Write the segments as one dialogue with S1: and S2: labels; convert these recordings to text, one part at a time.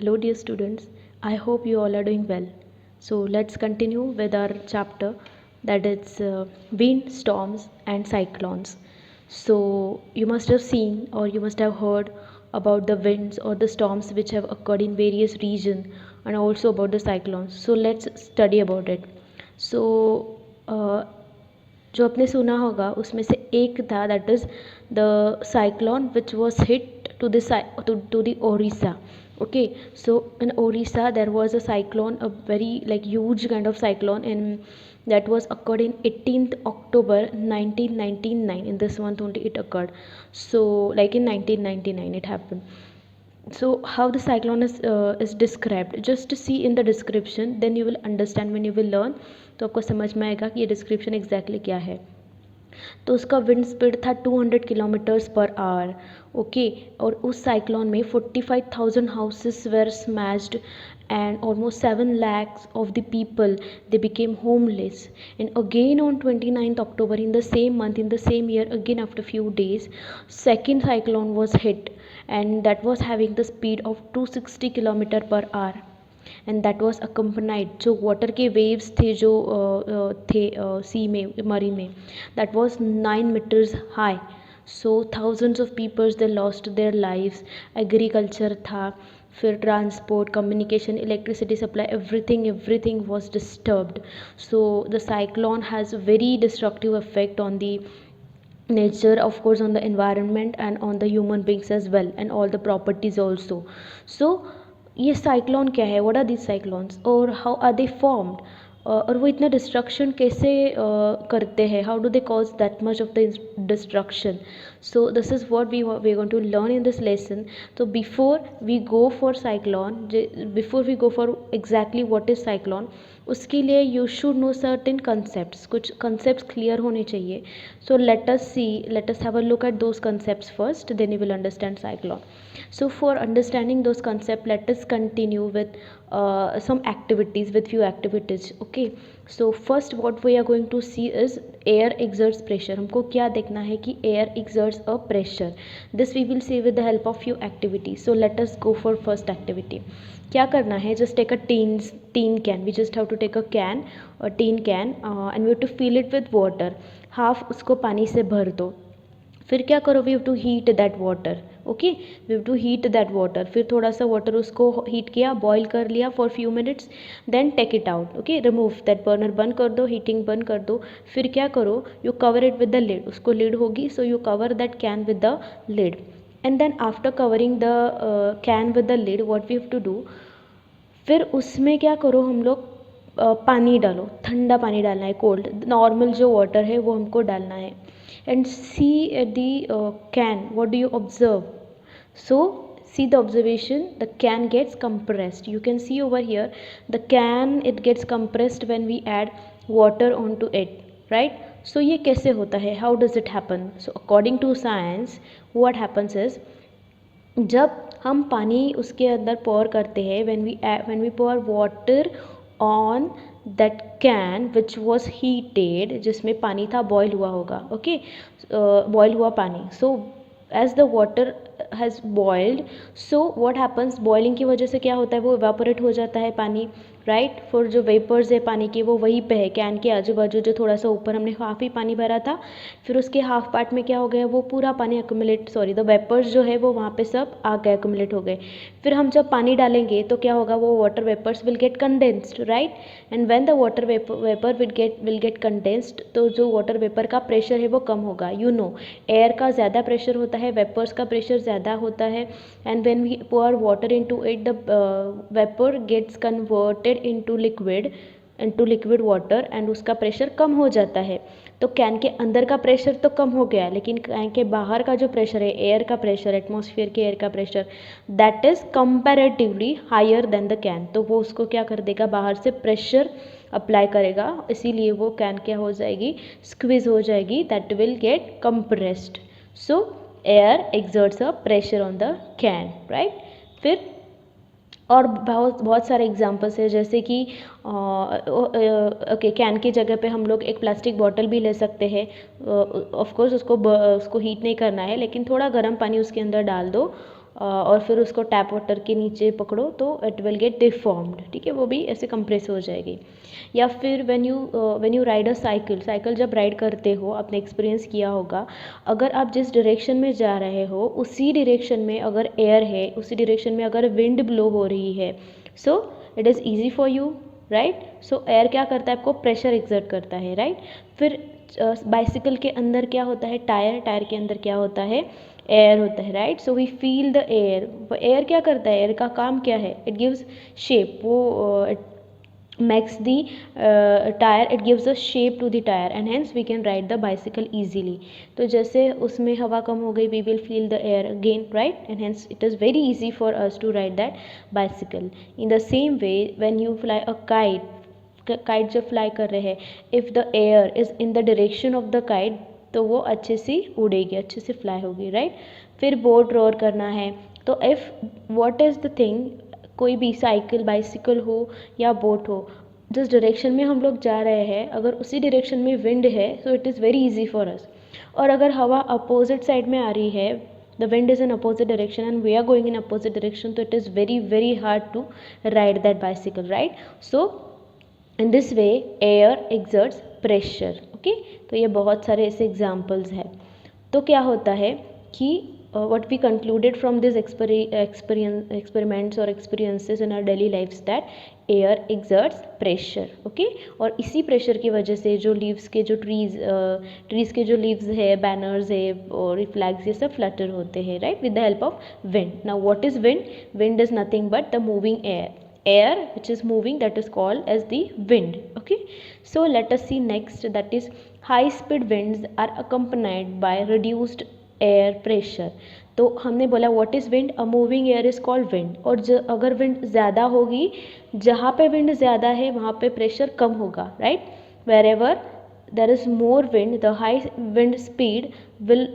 S1: Hello, dear students. I hope you all are doing well. So, let's continue with our chapter that is wind, storms, and cyclones. So, you must have seen or you must have heard about the winds or the storms which have occurred in various regions and also about the cyclones. So, let's study about it. So, जो आपने सुना होगा उसमें से एक था that is the cyclone which was hit to the Odisha. Okay, so in Orissa there was a cyclone, a very like huge kind of cyclone, and that was occurred in 18th October 1999. In this month only it occurred. So like in 1999 it happened. So how the cyclone is described, just see in the description, then you will understand when you will learn. तो आपको समझ में आएगा कि ये description exactly क्या है. तो उसका विंड स्पीड था 200 किलोमीटर्स पर आवर. ओके, और उस साइक्लोन में 45,000 houses were smashed and almost 7 lakhs of the people they became homeless. And again on 29th October in the same month, in the same year, again after few days, second cyclone was hit, and that was having the speed of 260 kilometer per hour. And that was accompanied, जो water के waves थे जो थे सी में, मरी में, that was 9 metres high. So thousands of peoples they lost their lives. Agriculture था, फिर transport, communication, electricity supply, everything was disturbed. So the cyclone has very destructive effect on the nature, of course on the environment and on the human beings as well, and all the properties also. So ये cyclone क्या है, what are this cyclones और how are they formed, और वो इतना destruction कैसे करते हैं, how do they cause that much of the destruction. So this is what we going to learn in this lesson. तो before we go for cyclone, before we go for exactly what is cyclone, उसके लिए you should know certain concept, कुछ concept clear होने चाहिए. सो let us have a look at those concept first, then you will understand cyclone. So for understanding those concepts, let us continue with some activities, with few activities. Okay, so first what we are going to see is air exerts pressure. हमको क्या देखना है कि air exerts a pressure. This we will see with the help of few activities. So let us go for first activity. क्या करना है, just take a tin can. We just have to take a can, a tin can, and we have to fill it with water. Half उसको पानी से भर दो. फिर क्या करो, we have to heat that water. Okay, we have to heat that water. फिर थोड़ा सा वाटर उसको हीट किया, बॉईल कर लिया for few minutes, then take it out. Okay, remove that, burner बंद कर दो, हीटिंग बंद कर दो. फिर क्या करो, you cover it with the lid. उसको लिड होगी, so you cover that can with the lid. And then after covering the can with the lid, what we have to do, फिर उसमें क्या करो, हम लोग पानी डालो, ठंडा पानी डालना है, कोल्ड, नॉर्मल जो वाटर है वो हमको डालना है. And see at the can, what do you observe? So see the observation, the can gets compressed. You can see over here the can, it gets compressed when we add water onto it, right? So ये कैसे होता है, how does it happen? So according to science, what happens is, जब हम पानी उसके अंदर pour करते हैं, when we pour water on that can which was heated, जिसमें पानी था, बॉयल हुआ होगा. ओके, बॉयल हुआ पानी. So as the water has boiled, so what happens, boiling की वजह से क्या होता है, वो इवापोरेट हो जाता है पानी, राइट. फॉर जो वेपर्स है पानी के, वो वहीं पे है कैन के आजू बाजू, जो थोड़ा सा ऊपर हमने हाफ ही पानी भरा था, फिर उसके हाफ पार्ट में क्या हो गया, वो पूरा पानी अक्यूमुलेट, सॉरी, द वेपर्स जो है वो वहाँ पे सब आ गए, अक्यूमुलेट हो गए. फिर हम जब पानी डालेंगे तो क्या होगा, वो water vapours will get condensed, right. And when the water vapour will get condensed, तो जो वाटर वेपर का प्रेशर है वो कम होगा. यू नो, एयर का ज़्यादा प्रेशर होता है, वेपर्स का प्रेशर ज़्यादा होता है. And when we pour water into it, the vapour gets converted into liquid water, and उसका प्रेशर कम हो जाता है. तो कैन के अंदर का प्रेशर तो कम हो गया, लेकिन कैन के बाहर का जो प्रेशर है, एयर का प्रेशर, एटमॉस्फेयर के एयर का pressure, that is comparatively higher than the can. तो वो उसको क्या कर देगा, बाहर से प्रेशर अप्लाई करेगा, इसीलिए वो कैन क्या हो जाएगी, स्क्वीज हो जाएगी, that will get compressed. So air exerts a pressure on the can, right. फिर और बहुत सारे एग्जांपल्स है, जैसे कि ओके, कैन की जगह पे हम लोग एक प्लास्टिक बॉटल भी ले सकते हैं. ऑफ कोर्स उसको हीट नहीं करना है, लेकिन थोड़ा गर्म पानी उसके अंदर डाल दो, और फिर उसको टैप वाटर के नीचे पकड़ो तो इट विल गेट डिफॉर्म्ड, ठीक है, वो भी ऐसे कंप्रेस हो जाएगी। या फिर when you ride a cycle, cycle जब राइड करते हो आपने एक्सपीरियंस किया होगा, अगर आप जिस डायरेक्शन में जा रहे हो उसी डायरेक्शन में अगर एयर है, उसी डायरेक्शन में अगर विंड ब्लो हो रही है, so it is easy for you, right. So air क्या करता है, आपको प्रेशर एक्सर्ट करता है, राइट। फिर बाइसिकल के अंदर क्या होता है, टायर, टायर के अंदर क्या होता है, एयर होता है, right. So we feel the air, वो एयर क्या करता है, एयर का काम क्या है, इट गिव्स शेप, वो makes the tire, it gives a shape to the tire and hence we can ride the bicycle easily. तो जैसे उसमें हवा कम हो गई, we will feel the air again, right, and hence it is very easy for us to ride that bicycle. In the same way when you fly a kite, kite जब fly कर रहे हैं, if the air is in the direction of the kite तो वो अच्छे से उड़ेगी, अच्छे से फ्लाई होगी, राइट। फिर बोट रोर करना है, तो if what is the thing, कोई भी साइकिल, बाइसिकल हो या बोट हो, जिस डायरेक्शन में हम लोग जा रहे हैं अगर उसी डायरेक्शन में विंड है so it is very easy for us. और अगर हवा अपोजिट साइड में आ रही है, the wind is in opposite direction and we are going in opposite direction, तो it is very very hard to ride that bicycle, right. So in this way air exerts pressure, okay. तो ये बहुत सारे ऐसे examples हैं। तो क्या होता है कि what we concluded from these experiments or experiences in our daily lives that air exerts pressure, okay। और इसी प्रेशर की वजह से जो लीव्स के जो ट्रीज़ के जो लीव्स है, बैनर्स है और फ्लैग्स, ये सब फ्लटर होते हैं, right, with the help of wind. Now what is wind, wind is nothing but the moving air which is moving, that is called as the wind, okay। So let us see next, that is high speed winds are accompanied by reduced air pressure. तो हमने बोला what is wind, a moving air is called wind. और अगर wind ज़्यादा होगी, जहाँ पे wind ज़्यादा है वहाँ पे प्रेशर कम होगा, right. Wherever there is more wind, the high wind speed will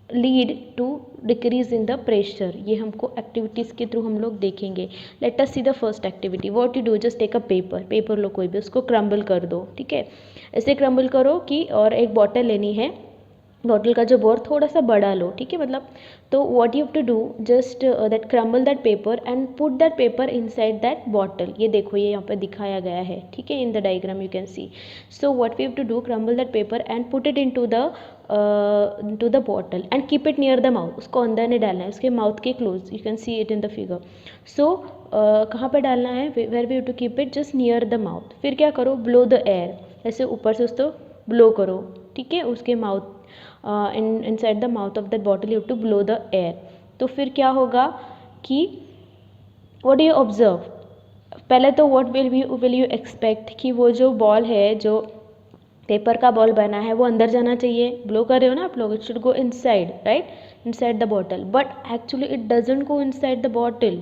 S1: lead to decrease in the pressure. ये हमको एक्टिविटीज़ के थ्रू हम लोग देखेंगे। Let us see the first activity. What you do, just take a paper लो कोई भी, उसको क्रम्बल कर दो, ठीक है। ऐसे क्रम्बल करो कि, और एक बॉटल लेनी है, बॉटल का जो बोर थोड़ा सा बड़ा लो, ठीक है, मतलब। तो what you have to do, just that crumble that paper and put that paper inside that bottle. ये देखो, ये यहाँ पे दिखाया गया है, ठीक है, in the diagram you can see. So what we have to do, crumble that paper and put it into the bottle and keep it near the mouth. उसको अंदर नहीं डालना है, उसके माउथ के close, you can see it in the figure. So कहाँ पे डालना है, where we have to keep it, just near the mouth. फिर क्या करो, ब्लो द एयर, ऐसे ऊपर से उसको ब्लो करो, ठीक है, उसके mouth inside the mouth of that bottle you have to blow the air। तो फिर क्या होगा कि what do you observe, पहले तो what will you expect कि वो जो बॉल है, जो पेपर का बॉल बना है, वो अंदर जाना चाहिए, ब्लो कर रहे हो ना आप लोग, it should go inside, right, inside the bottle, but actually it doesn't go inside the bottle.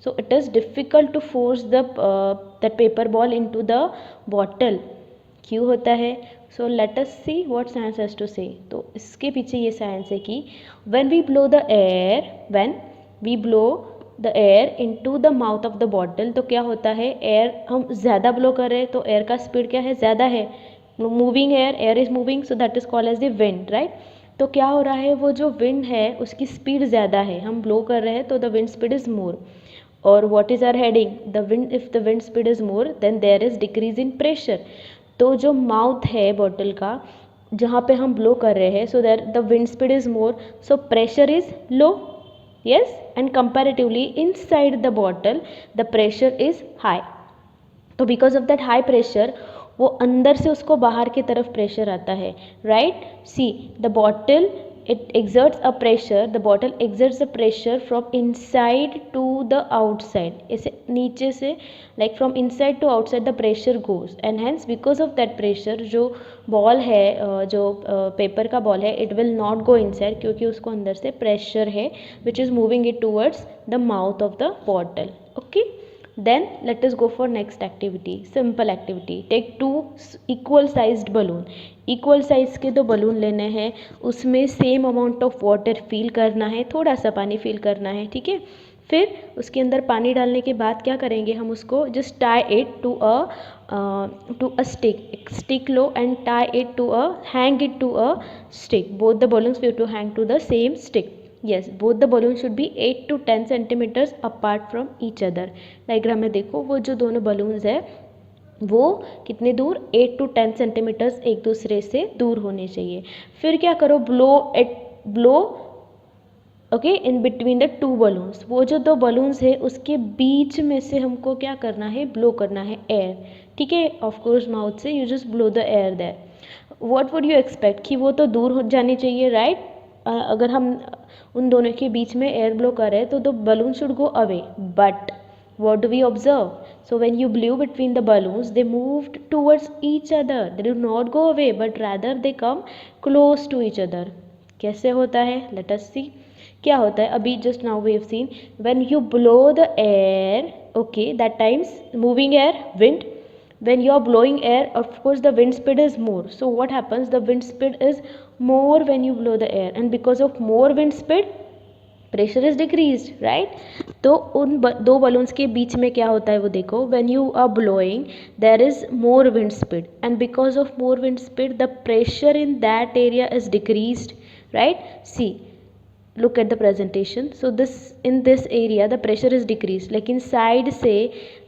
S1: So it is difficult to force that paper ball into the bottle. क्यों होता है, so let us see what science has to say. तो इसके पीछे ये science है कि when we blow the air into the mouth of the bottle, तो क्या होता है, एयर हम ज़्यादा ब्लो कर रहे हैं तो एयर का स्पीड क्या है, ज़्यादा है, moving air is moving, so that is called as the wind, right. तो क्या हो रहा है, वो जो विंड है उसकी स्पीड ज़्यादा है, हम ब्लो कर रहे हैं तो the wind speed is more. और what is our heading, the wind, if the wind speed is more then there is decrease in pressure. तो जो माउथ है बॉटल का, जहाँ पे हम ब्लो कर रहे हैं, so that the wind speed is more, so pressure is low, yes, and comparatively inside the bottle the pressure is high. तो because of that high pressure, वो अंदर से उसको बाहर की तरफ प्रेशर आता है, right. See the bottle, it exerts a pressure, the bottle exerts a pressure from inside to the outside, ऐसे नीचे से, like from inside to outside the pressure goes, and hence because of that pressure जो ball है, जो paper का ball है, it will not go inside, क्योंकि उसको अंदर से प्रेशर है which is moving it towards the mouth of the bottle, okay। Then let us go for next activity, simple activity। take two equal sized balloon, equal size के 2 balloon लेने हैं, उसमें same amount of water fill करना है, थोड़ा सा पानी fill करना है, ठीक है। फिर उसके अंदर पानी डालने के बाद क्या करेंगे, हम उसको just tie it to a stick लो and tie it to hang it to a stick, both the balloons we have to hang to the same stick. yes, both the balloons should be 8 to 10 centimeters apart from each other. Diagram में देखो वो जो दोनों balloons है वो कितने दूर 8 to 10 centimetres एक दूसरे से दूर होने चाहिए. फिर क्या करो, blow okay in between the two balloons. वो जो दो बलून्स है उसके बीच में से हमको क्या करना है, ब्लो करना है एयर. ठीक है, ऑफ कोर्स माउथ से you just blow the air there. What would you expect कि वो तो दूर हो जानी चाहिए, राइट? अगर हम उन दोनों के बीच में एयर ब्लो कर रहे हैं तो the balloon should go away. But what do we observe? So when you blew between the balloons, they moved towards each other. They did not go away, but rather they come close to each other. कैसे होता है? Let us see. क्या होता है? अभी just now we have seen when you blow the air, okay, that times moving air, wind. When you are blowing air, of course the wind speed is more. So what happens? The wind speed is more when you blow the air, and because of more wind speed, pressure is decreased, right? तो उन दो balloons के बीच में क्या होता है वो देखो. When you are blowing there is more wind speed, and because of more wind speed the pressure in that area is decreased, right? See, look at the presentation. So this in this area the pressure is decreased, लेकिन side से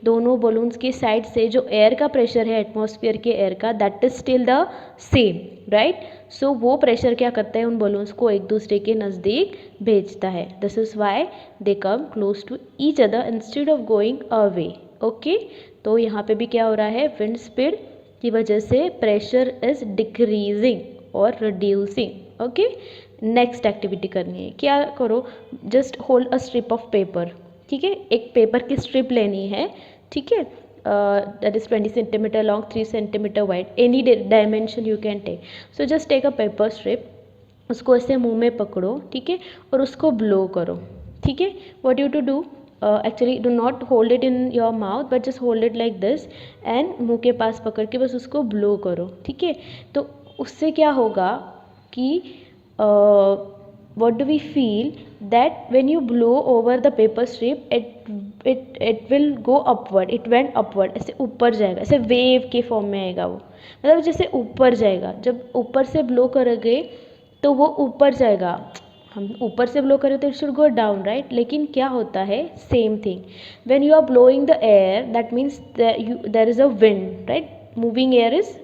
S1: दोनों balloons के side से जो air का pressure है atmosphere के air का, that is still the same, right? So वो प्रेशर क्या करता है, उन बलून्स को एक दूसरे के नज़दीक भेजता है. This is why they come close to each other instead of going away. Okay, तो यहाँ पे भी क्या हो रहा है, विंड स्पीड की वजह से प्रेशर इज डिक्रीजिंग और रिड्यूसिंग. ओके, नेक्स्ट एक्टिविटी करनी है. क्या करो, just hold a strip of paper. ठीक है, एक पेपर की स्ट्रिप लेनी है. ठीक है, that is 20 centimetre long, 3 centimetre wide, any dimension you can take. So just take a paper strip, उसको ऐसे मुंह में पकड़ो. ठीक है, और उसको ब्लो करो. ठीक है, what you to do, actually do not hold it in your mouth but just hold it like this and मुंह के पास पकड़ के बस उसको ब्लो करो. ठीक है, तो उससे क्या होगा कि what do we feel that when you blow over the paper strip it will go upward, it went upward, ऐसे ऊपर जाएगा, ऐसे वेव के फॉर्म में आएगा वो, मतलब जैसे ऊपर जाएगा. जब ऊपर से ब्लो करोगे तो वो ऊपर जाएगा. हम ऊपर से ब्लो करें तो it should go down, right? लेकिन क्या होता है, same thing. When you are blowing the air that means there is a wind, right? moving air is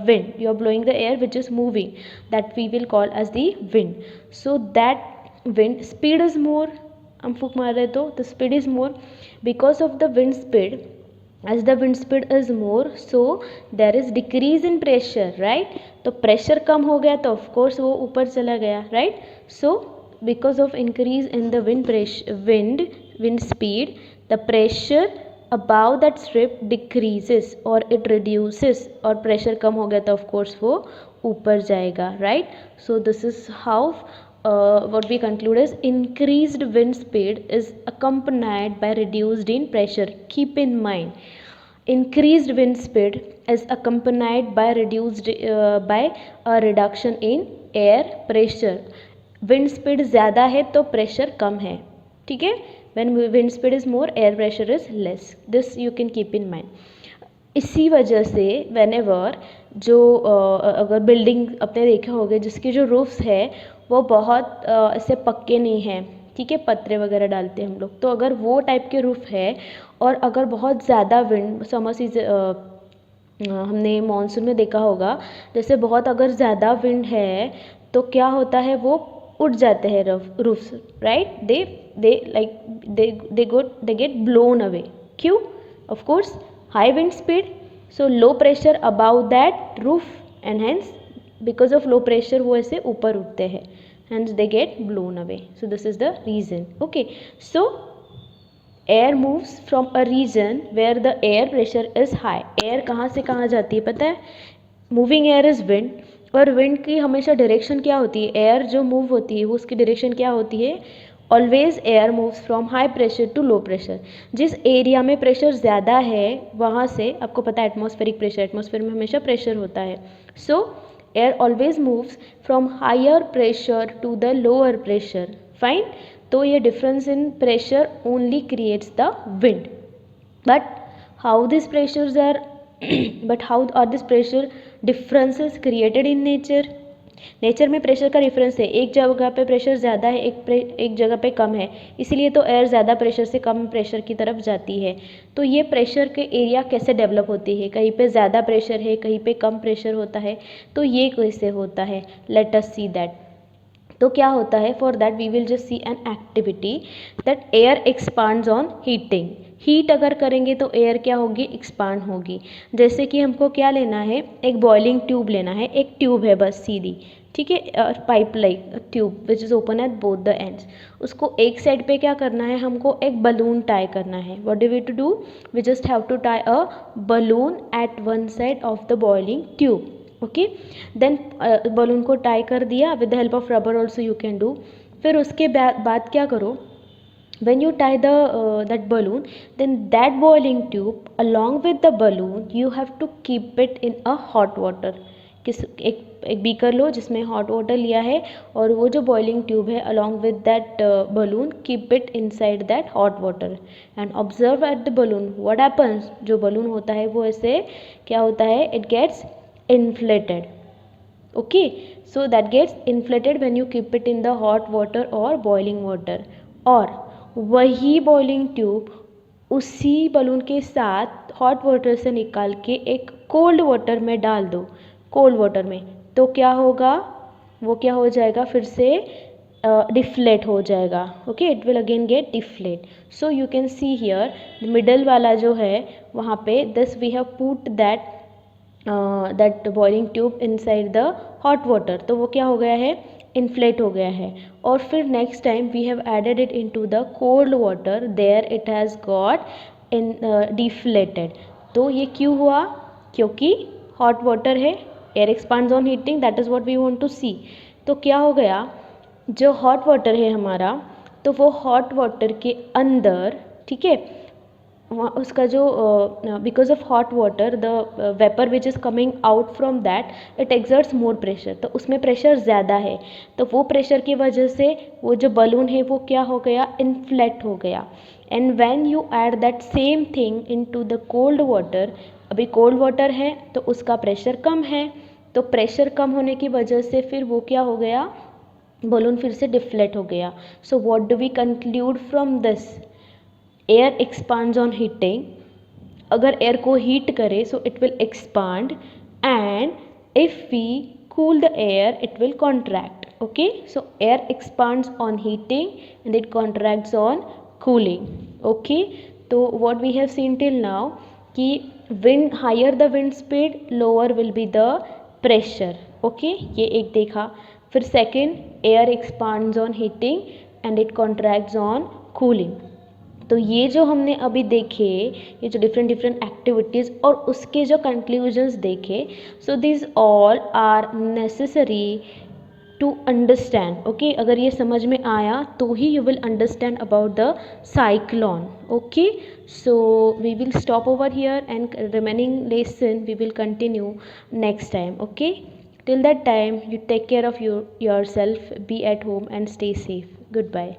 S1: wind. You are blowing the air which is moving, that we will call as the wind. So that wind speed is more. हम फूक मार रहे तो the speed is more because of the wind speed. As the wind speed is more, so there is decrease in pressure, right? तो pressure कम हो गया तो of course वो ऊपर चला गया, right? So because of increase in the wind speed, the pressure above that strip decreases or it reduces, और pressure कम हो गया तो of course वो ऊपर जाएगा, right? So this is how what we conclude is increased wind speed is accompanied by reduced in pressure. Keep in mind, increased wind speed is accompanied by reduced by a reduction in air pressure. Wind speed ज़्यादा है तो pressure कम है. ठीक है, when wind speed is more, air pressure is less. This you can keep in mind. इसी वजह से whenever जो अगर बिल्डिंग अपने देखे होंगे जिसके जो रूफ्स है वो बहुत ऐसे पक्के नहीं हैं, ठीक है, पत्रे वगैरह डालते हैं हम लोग, तो अगर वो टाइप के रूफ है और अगर बहुत ज़्यादा विंड, समर सीजन हमने मानसून में देखा होगा, जैसे बहुत अगर ज़्यादा विंड है तो क्या होता है, वो उड़ जाते हैं roofs, right? They get blown away. क्यों? Of course high wind speed, so low pressure about that roof and hence because of low pressure वो ऐसे ऊपर उठते हैं, hence they get blown away. So this is the reason. Okay, so air moves from a region where the air pressure is high. Air कहाँ से कहाँ जाती है पता है? मूविंग एयर इज विंड, और विंड की हमेशा डायरेक्शन क्या होती है, एयर जो मूव होती है वो उसकी डायरेक्शन क्या होती है, always air moves from high pressure to low pressure. जिस एरिया में प्रेशर ज़्यादा है वहाँ से, आपको पता है एटमॉस्फेरिक प्रेशर, एटमॉस्फेयर में हमेशा प्रेशर होता है, so air always moves from higher pressure to the lower pressure. Fine, तो ये difference in pressure only creates the wind. But how this pressures are but how are this pressure differences created in nature? Nature में pressure का difference है, एक जगह पे pressure ज़्यादा है, एक जगह पे कम है, इसीलिए तो एयर ज़्यादा प्रेशर से कम प्रेशर की तरफ जाती है। तो ये प्रेशर के एरिया कैसे डेवलप होती है, कहीं पे ज़्यादा प्रेशर है, कहीं पे कम प्रेशर होता है, तो ये कैसे होता है, लेट अस सी दैट। तो क्या होता है, for that we will just see an activity that air expands on heating. Heat अगर करेंगे तो एयर क्या होगी, एक्सपांड होगी। जैसे कि हमको क्या लेना है, एक बॉइलिंग ट्यूब लेना है, एक ट्यूब है बस सीधी, ठीक है, pipe like tube which is open at both the ends. उसको एक साइड पे क्या करना है, हमको एक बलून टाई करना है। What do we to do, we just have to tie a balloon at one side of the boiling tube. Okay, then balloon को टाई कर दिया, with the help of rubber also you can do. फिर उसके बाद क्या करो, when you tie the that balloon, then that boiling tube along with the balloon you have to keep it in a hot water। एक beaker लो जिसमें hot water लिया है, और वो जो बॉइलिंग ट्यूब है along with that balloon, keep it inside that hot water and observe at the balloon what happens. जो बलून होता है वो ऐसे क्या होता है, it gets inflated. Okay, so that gets inflated when you keep it in the hot water और boiling water. और वही बॉइलिंग ट्यूब उसी बलून के साथ हॉट वाटर से निकाल के एक कोल्ड वाटर में डाल दो, कोल्ड वाटर में, तो क्या होगा, वो क्या हो जाएगा, फिर से डिफ्लेट हो जाएगा। Okay, it will again get deflate. So you can see here middle वाला जो है वहाँ पे this we have put that boiling tube inside the hot water, तो वो क्या हो गया है, इन्फ्लेट हो गया है। और फिर next time we have added it into the cold water, there it has got in deflated. तो ये क्यों हुआ, क्योंकि हॉट वाटर है, air expands on heating, that is what we want to see. तो क्या हो गया, जो हॉट वाटर है हमारा, तो वो हॉट वाटर के अंदर, ठीक है, वहाँ उसका जो because of hot water the vapour which is coming out from that it exerts more pressure, तो उसमें प्रेशर ज़्यादा है, तो वो प्रेशर की वजह से वो जो बलून है वो क्या हो गया, इन्फ्लेट हो गया। And when you add that same thing into the cold water, अभी कोल्ड वाटर है तो उसका प्रेशर कम है, तो प्रेशर कम होने की वजह से फिर वो क्या हो गया, बलून फिर से डिफ्लेट हो गया। So what do we conclude from this, air expands on heating, अगर एयर को हीट करे so it will expand, and if we cool the air it will contract। okay, so air expands on heating and it contracts on cooling। okay, तो what we have seen till now कि wind higher the wind speed lower will be the pressure। okay, ये एक देखा। फिर second air expands on heating and it contracts on cooling। तो ये जो हमने अभी देखे, ये जो डिफरेंट एक्टिविटीज़ और उसके जो कंक्लूजन्स देखे, so this all are necessary to understand. Okay, अगर ये समझ में आया तो ही you will understand about the cyclone. Okay, so we will stop over here and remaining lesson we will continue next time. Okay, till that time you take care of yourself, be at home and stay safe. Goodbye.